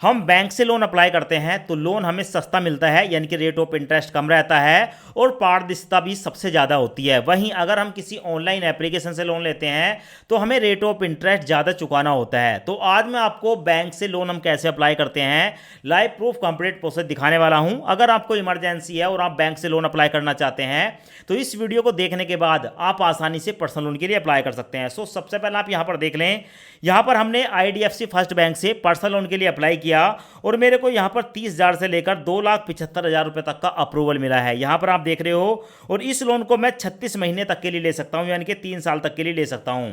हम बैंक से loan apply करते हैं तो लोन हमें सस्ता मिलता है, यानी कि रेट ऑफ इंटरेस्ट कम रहता है और पारदर्शिता भी सबसे ज़्यादा होती है। वहीं अगर हम किसी ऑनलाइन एप्लीकेशन से लोन लेते हैं तो हमें रेट ऑफ इंटरेस्ट ज़्यादा चुकाना होता है। तो आज मैं आपको बैंक से लोन हम कैसे अप्लाई करते हैं लाइव प्रूफ कंप्लीट प्रोसेस दिखाने वाला हूं। अगर आपको इमरजेंसी है और आप बैंक से लोन अप्लाई करना चाहते हैं तो इस वीडियो को देखने के बाद आप आसानी से पर्सनल लोन के लिए अप्लाई कर सकते हैं। सबसे पहले आप यहां पर देख लें, यहां पर हमने IDFC फर्स्ट बैंक से पर्सनल लोन के लिए अप्लाई किया और मेरे को यहां पर 30,000 से लेकर 2,75,000 रुपए तक का अप्रूवल मिला है। यहां पर आप देख रहे हो, और इस लोन को मैं 36 महीने तक के लिए ले सकता हूं, यानी कि 3 साल तक के लिए ले सकता हूं।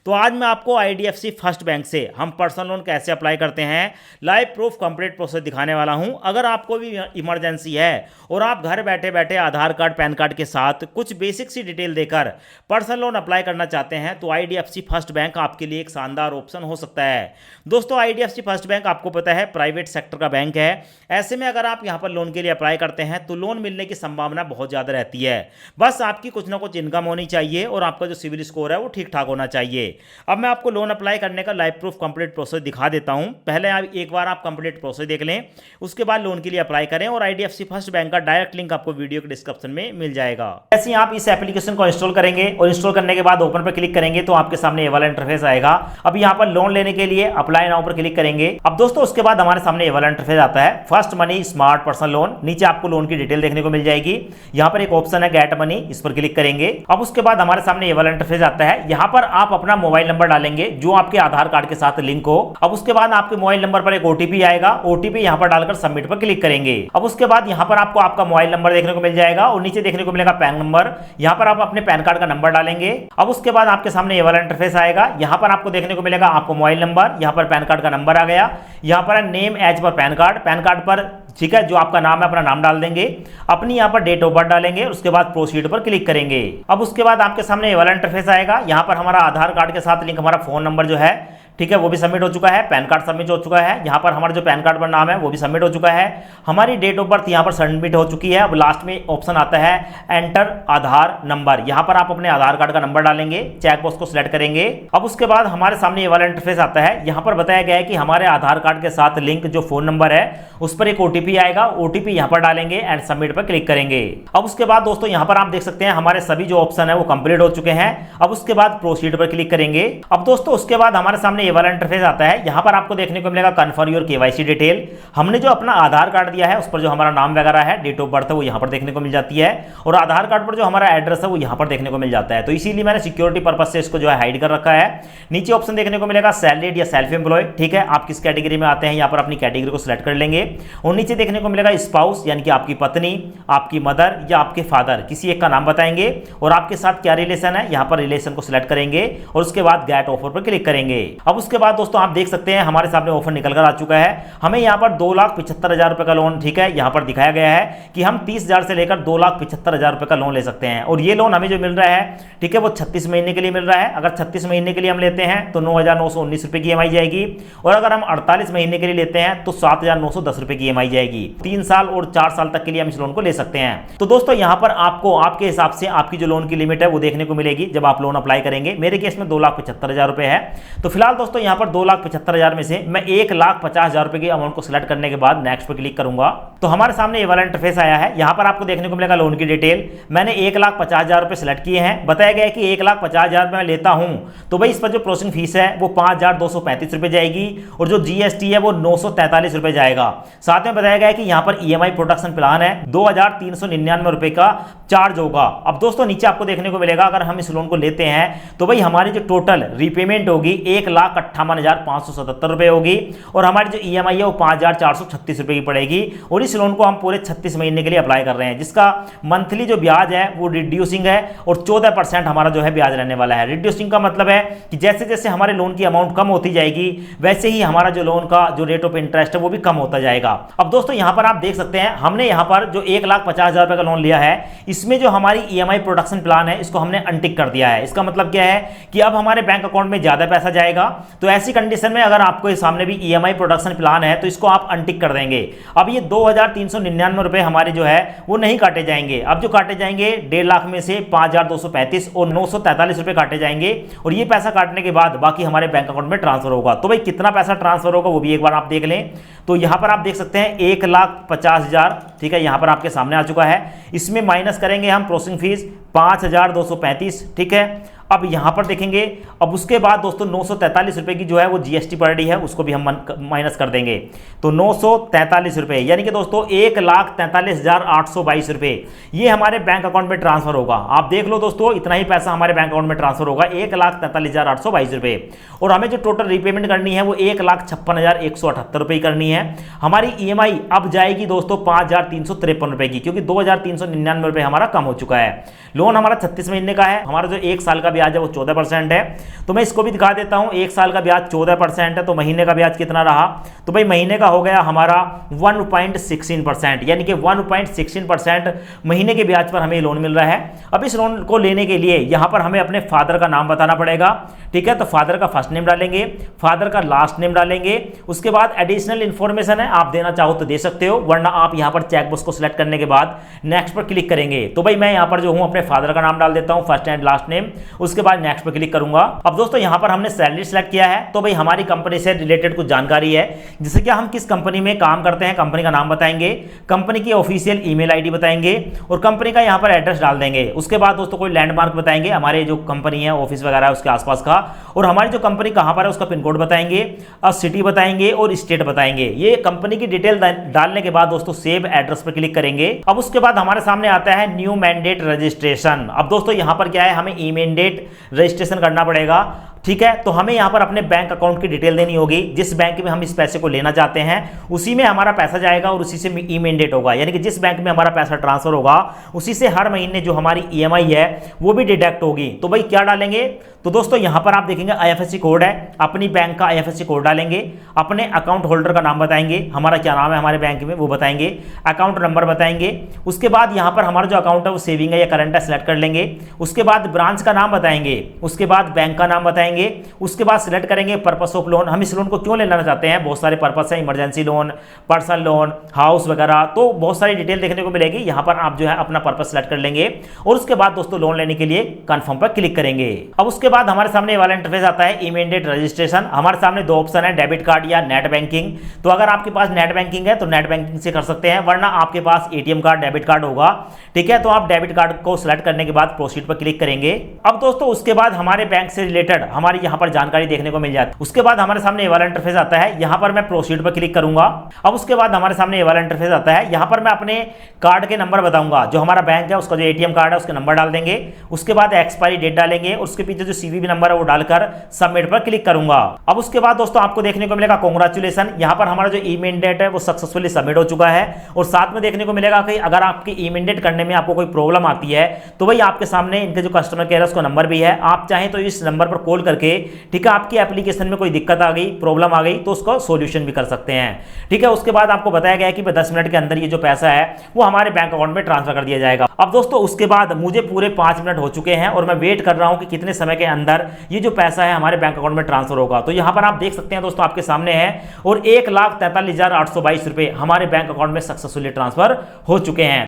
तो आज मैं आपको IDFC फर्स्ट बैंक से हम पर्सनल लोन कैसे अप्लाई करते हैं लाइव प्रूफ कंप्लीट प्रोसेस दिखाने वाला हूं। अगर आपको भी इमरजेंसी है और आप घर बैठे बैठे आधार कार्ड पैन कार्ड के साथ कुछ बेसिक सी डिटेल देकर पर्सनल लोन अप्लाई करना चाहते हैं तो IDFC फर्स्ट बैंक आपके लिए एक शानदार ऑप्शन हो सकता है। दोस्तों, IDFC फर्स्ट बैंक आपको पता है प्राइवेट सेक्टर का बैंक है। ऐसे में अगर आप यहां पर लोन के लिए अप्लाई करते हैं तो लोन मिलने की संभावना बहुत ज़्यादा रहती है। बस आपकी कुछ ना कुछ इनकम होनी चाहिए और आपका जो सिविल स्कोर है वो ठीक ठाक होना चाहिए। अब मैं आपको लोन अप्लाई करने का लाइव प्रूफ कंप्लीट प्रोसेस दिखा देता हूं। पहले एक बार आप कंप्लीट प्रोसेस देख लें, उसके बाद लोन के लिए अप्लाई करें और IDFC फर्स्ट बैंक का डायरेक्ट लिंक आपको वीडियो के डिस्क्रिप्शन में मिल जाएगा। जैसे ही आप इस एप्लीकेशन को इंस्टॉल करेंगे और इंस्टॉल करने के बाद ओपन पर क्लिक करेंगे तो आपके सामने ये वाला इंटरफेस आएगा। अब यहाँ पर लोन लेने के लिए अप्लाई नाउ पर क्लिक करेंगे। अब दोस्तों उसके बाद हमारे सामने ये वाला इंटरफेस आता है, first money smart personal loan. नीचे आपको लोन की डिटेल देखने को मिल जाएगी। यहाँ पर एक ऑप्शन है गेट मनी, इस पर क्लिक करेंगे। अब उसके बाद हमारे सामने ये वाला इंटरफेस आता है। यहाँ पर आप अपना मोबाइल नंबर डालेंगे जो आपके आधार कार्ड के साथ लिंक हो। अब उसके बाद आपके मोबाइल नंबर पर एक OTP आएगा, OTP यहाँ पर डालकर सबमिट पर क्लिक करेंगे। अब उसके बाद यहाँ पर आपको आपका मोबाइल नंबर देखने को मिल जाएगा और नीचे देखने को मिलेगा पैन नंबर। यहाँ पर आप अपने पैन कार्ड का नंबर डालेंगे। अब उसके बाद आपके सामने ये वाला इंटरफेस आएगा। यहाँ पर आपको देखने को मिलेगा आपको मोबाइल नंबर, यहाँ पर पैन कार्ड का नंबर आ गया। यहाँ पर name as per PAN card पर ठीक है जो आपका नाम है अपना नाम डाल देंगे, अपनी यहाँ पर डेट ऑफ बर्थ डालेंगे, उसके बाद प्रोसीड पर क्लिक करेंगे। अब उसके बाद आपके सामने ये वाला इंटरफेस आएगा। यहाँ पर हमारा आधार कार्ड के साथ लिंक हमारा फोन नंबर जो है ठीक है वो भी सबमिट हो चुका है, पैन कार्ड सबमिट हो चुका है। यहाँ पर हमारा जो पैन कार्ड पर नाम है वो भी सबमिट हो चुका है, हमारी डेट ऑफ बर्थ यहाँ पर सबमिट हो चुकी है। अब लास्ट में ऑप्शन आता है एंटर आधार नंबर। यहाँ पर आप अपने आधार कार्ड का नंबर डालेंगे, चेक बॉक्स को सिलेक्ट करेंगे। अब उसके बाद हमारे सामने ये वाला इंटरफेस आता है। यहाँ पर बताया गया है कि हमारे आधार कार्ड के साथ लिंक जो फोन नंबर है उस पर एक OTP आएगा, OTP यहाँ पर डालेंगे एंड सबमिट पर क्लिक करेंगे। अब उसके बाद दोस्तों यहाँ पर आप देख सकते हैं हमारे सभी जो ऑप्शन है वो कंप्लीट हो चुके हैं। अब उसके बाद प्रोसीड पर क्लिक करेंगे। अब दोस्तों उसके बाद हमारे सामने ये वाला इंटरफेस आता है। यहां पर आपको देखने को मिलेगा कन्फर्म योर KYC डिटेल। हमने जो अपना आधार कार्ड दिया है उस पर जो हमारा नाम वगैरह है, डेट ऑफ बर्थ है वो यहां पर देखने को मिल जाती है और आधार कार्ड पर जो हमारा एड्रेस है वो यहां पर देखने को मिल जाता है। तो इसीलिए मैंने सिक्योरिटी पर्पज से इसको जो है हाइड कर रखा है। नीचे ऑप्शन देखने को मिलेगा सैलरीड या सेल्फ एम्प्लॉय, ठीक है आप किस कैटेगरी में आते हैं यहाँ पर अपनी कैटेगरी को सिलेक्ट कर लेंगे। और नीचे देखने को मिलेगा स्पाउस, यानी कि आपकी पत्नी, आपकी मदर या आपके फादर, किसी एक का नाम बताएंगे और आपके साथ क्या रिलेशन है यहाँ पर रिलेशन को सिलेक्ट करेंगे और उसके बाद गेट ऑफर पर क्लिक करेंगे। अब उसके बाद दोस्तों आप देख सकते हैं हमारे सामने ऑफर निकल कर आ चुका है। हमें यहाँ पर 2,75,000 रुपए का लोन ठीक है यहाँ पर दिखाया गया है कि हम 30,000 से लेकर 2,75,000 रुपए का लोन ले सकते हैं और ये लोन हमें जो मिल रहा है ठीक है वो 36 महीने के लिए मिल रहा है। अगर 36 महीने के लिए हम लेते हैं तो 9,919 रुपए की EMI जाएगी और अगर हम 48 महीने के लिए लेते हैं तो 7,910 रुपए की EMI जाएगी। 3 साल और 4 साल तक के लिए हम इस लोन को ले सकते हैं। तो दोस्तों यहाँ पर आपको आपके हिसाब से आपकी जो लोन की लिमिट है वो देखने को मिलेगी जब आप लोन अप्लाई करेंगे। मेरे केस में 2,75,000 रुपए है। तो फिलहाल दोस्तों यहाँ पर 2,75,000 में से मैं 1,50,000 रुपए की अमाउंट को सिलेक्ट करने के बाद नेक्स्ट पर क्लिक करूंगा तो हमारे सामने ये वाला इंटरफेस आया है। यहाँ पर आपको देखने को मिलेगा लोन की डिटेल। मैंने 1,50,000 रुपए सिलेक्ट किए हैं। बताया गया है कि 1,50,000 में लेता हूं तो भाई इस पर जो प्रोसेसिंग फीस है वो 5,235 रुपए जाएगी और जो GST है वो 943 रुपए जाएगा। साथ में बताया गया है कि यहाँ पर EMI प्रोटेक्शन प्लान है 2,399 रुपए का चार्ज होगा। अब दोस्तों नीचे आपको देखने को मिलेगा अगर हम इस लोन को लेते हैं तो भाई हमारी जो टोटल रीपेमेंट होगी 1,58,577 रुपए होगी और हमारी जो EMI है वो 5,436 रुपए की पड़ेगी और इस लोन को हम पूरे 36 महीने के लिए अप्लाई कर रहे हैं जिसका मंथली जो ब्याज है वो रिड्यूसिंग है और 14% हमारा जो है ब्याज रहने वाला है। रिड्यूसिंग का मतलब है कि जैसे जैसे हमारे लोन की अमाउंट कम होती जाएगी वैसे ही हमारा जो लोन का जो रेट ऑफ इंटरेस्ट है वो भी कम होता जाएगा। अब दोस्तों यहाँ पर आप देख सकते हैं हमने यहाँ पर जो 1,50,000 रुपए का लोन लिया है इसमें जो हमारी EMI प्रोटेक्शन प्लान है इसको हमने अनटिक कर दिया है। इसका मतलब क्या है कि अब हमारे बैंक अकाउंट में ज्यादा पैसा जाएगा तो ऐसी कंडीशन में अगर आपको सामने भी ईएमआई प्रोडक्शन प्लान है तो इसको आप अनटिक कर देंगे। अब ये 2399 रुपए हमारे जो है वो नहीं काटे जाएंगे। अब जो काटे जाएंगे 1.5 लाख में से 5235 और 943 रुपए काटे जाएंगे, और ये पैसा काटने के बाद बाकी हमारे बैंक अकाउंट में ट्रांसफर होगा। तो भाई कितना पैसा ट्रांसफर होगा वो भी एक बार आप देख लें। तो यहां पर आप देख सकते हैं 1,50,000, ठीक है, यहां पर आपके सामने आ चुका है। इसमें माइनस करेंगे हम प्रोसेसिंग फीस 5,235, ठीक है। अब यहां पर देखेंगे, अब उसके बाद दोस्तों 943 रुपए की जो है वो जीएसटी पड़ रही है, उसको भी हम माइनस कर देंगे। तो 943 रुपए यानी कि दोस्तों 1,43,822 रुपए ये हमारे बैंक अकाउंट में ट्रांसफर होगा। आप देख लो दोस्तों, इतना ही पैसा हमारे बैंक अकाउंट में ट्रांसफर होगा, 1,43,822 रुपए। और हमें जो टोटल रीपेमेंट करनी है वो 1,56,178 रुपए करनी है। हमारी ईएमआई अब जाएगी दोस्तों 5,353 रुपए की, क्योंकि 2,399 रुपए हमारा कम हो चुका है। लोन हमारा 36 महीने का है। हमारा जो 1 साल का ब्याज है वो 14% है। तो मैं इसको भी दिखा देता हूं, 1 साल का ब्याज 14% है, तो महीने का ब्याज कितना रहा? तो भाई महीने का हो गया हमारा 1.16%, यानी कि 1.16% महीने के ब्याज पर हमें लोन मिल रहा है। अब इस लोन को लेने के लिए यहां पर हमें अपने फादर का नाम बताना पड़ेगा, ठीक है। तो फादर का फर्स्ट नेम डालेंगे, फादर का लास्ट नेम डालेंगे, उसके बाद एडिशनल इंफॉर्मेशन है, आप देना चाहो तो दे सकते हो, वरना आप यहां पर चेकबॉक्स को सिलेक्ट करने के बाद नेक्स्ट पर क्लिक करेंगे। तो भाई मैं यहां पर जो हूं अपने फादर का नाम डाल देता हूं, फर्स्ट एंड लास्ट नेम, उसके बाद नेक्स्ट पर क्लिक करूंगा। अब दोस्तों यहां पर हमने सैलरी सेलेक्ट किया है, तो भाई हमारी कंपनी से रिलेटेड कुछ जानकारी है, जैसे कि हम किस कंपनी में काम करते हैं, कंपनी का नाम बताएंगे, कंपनी की ऑफिशियल ईमेल आईडी बताएंगे, और कंपनी का यहां पर एड्रेस डाल देंगे। उसके बाद दोस्तों कोई लैंडमार्क बताएंगे, हमारे जो कंपनी है ऑफिस वगैरह उसके आसपास का, और हमारी जो कंपनी कहां पर है उसका पिन कोड बताएंगे, और सिटी बताएंगे और स्टेट बताएंगे। ये कंपनी की डिटेल डालने के बाद दोस्तों सेव एड्रेस पर क्लिक करेंगे। अब उसके बाद हमारे सामने आता है न्यू मैंडेट रजिस्ट्रेशन। अब दोस्तों यहां पर क्या है, हमें ई मैंडेट रजिस्ट्रेशन करना पड़ेगा, ठीक है। तो हमें यहां पर अपने बैंक अकाउंट की डिटेल देनी होगी, जिस बैंक में हम इस पैसे को लेना चाहते हैं उसी में हमारा पैसा जाएगा और उसी से ई मैंडेट होगा, यानी कि जिस बैंक में हमारा पैसा ट्रांसफर होगा उसी से हर महीने जो हमारी ईएमआई है वो भी डिडक्ट होगी। तो भाई क्या डालेंगे, तो दोस्तों यहां पर आप देखेंगे आईएफएससी कोड है, अपनी बैंक का आईएफएससी कोड डालेंगे, अपने अकाउंट होल्डर का नाम बताएंगे, हमारा क्या नाम है हमारे बैंक में वो बताएंगे, अकाउंट नंबर बताएंगे। उसके बाद यहां पर हमारा जो अकाउंट है वो सेविंग है या करंट है सिलेक्ट कर लेंगे। उसके बाद ब्रांच का नाम बताएंगे, उसके बाद बैंक का नाम बताएंगे, उसके बाद सिलेक्ट करेंगे पर्पस ऑफ लोन, हम इस लोन को क्यों लेना चाहते हैं, बहुत सारे पर्पस है, emergency loan, personal loan, house वगैरह, तो बहुत सारी डिटेल देखने को मिलेगी। यहां पर आप जो है अपना पर्पस सिलेक्ट कर लेंगे और उसके बाद दोस्तों लोन लेने के लिए कंफर्म पर क्लिक करेंगे। अब उसके बाद हमारे सामने वाला इंटरफेस आता है इमीडिएट रजिस्ट्रेशन। हमारे सामने दो ऑप्शन है, डेबिट कार्ड या नेट बैंकिंग। तो अगर आपके पास नेट बैंकिंग है तो नेट बैंकिंग से कर सकते हैं, वरना आपके पास एटीएम कार्ड डेबिट कार्ड होगा, ठीक है। तो आप डेबिट कार्ड को सिलेक्ट करने के बाद प्रोसीड पर क्लिक करेंगे। अब दोस्तों उसके बाद हमारे बैंक से रिलेटेड हमारी यहां पर जानकारी देखने को मिल जाती है। उसके बाद हमारे सामने ये वाला इंटरफेस आता है, यहां पर मैं प्रोसीड पर क्लिक करूंगा। अब उसके बाद हमारे सामने ये वाला इंटरफेस आता है, यहां पर मैं अपने कार्ड के नंबर बताऊंगा, जो हमारा बैंक है उसका जो एटीएम कार्ड है उसके नंबर डाल देंगे। उसके बाद एक्सपायरी डेट डालेंगे और उसके पीछे जो सीवीवी नंबर है वो डालकर सबमिट पर क्लिक करूंगा। अब उसके बाद दोस्तों आपको देखने को मिलेगा कांग्रेचुलेशन, यहां पर हमारा जो ई मैंडेट है वो सक्सेसफुली सबमिट हो चुका है। और साथ में देखने को मिलेगा कि अगर आपकी ई मैंडेट करने में आपको कोई प्रॉब्लम आती है तो भाई आपके सामने इनके जो कस्टमर केयर है उसका नंबर भी है, आप चाहें तो इस नंबर पर कॉल करके, ठीक है, आपकी एप्लीकेशन में कोई दिक्कत आ गई, प्रॉब्लम आ गई तो उसका सॉल्यूशन भी कर सकते हैं, ठीक है। उसके बाद आपको बताया गया है कि 10 मिनट के अंदर ये जो पैसा है वो हमारे बैंक अकाउंट में ट्रांसफर कर दिया जाएगा। अब दोस्तों उसके बाद मुझे पूरे 5 मिनट हो चुके हैं और मैं वेट कर रहा हूं कि कितने समय के अंदर ये जो पैसा है हमारे बैंक अकाउंट में ट्रांसफर होगा। तो यहां पर आप देख सकते हैं दोस्तों आपके सामने है, और 1,43,822 रुपए हमारे बैंक अकाउंट में सक्सेसफुली ट्रांसफर हो चुके हैं।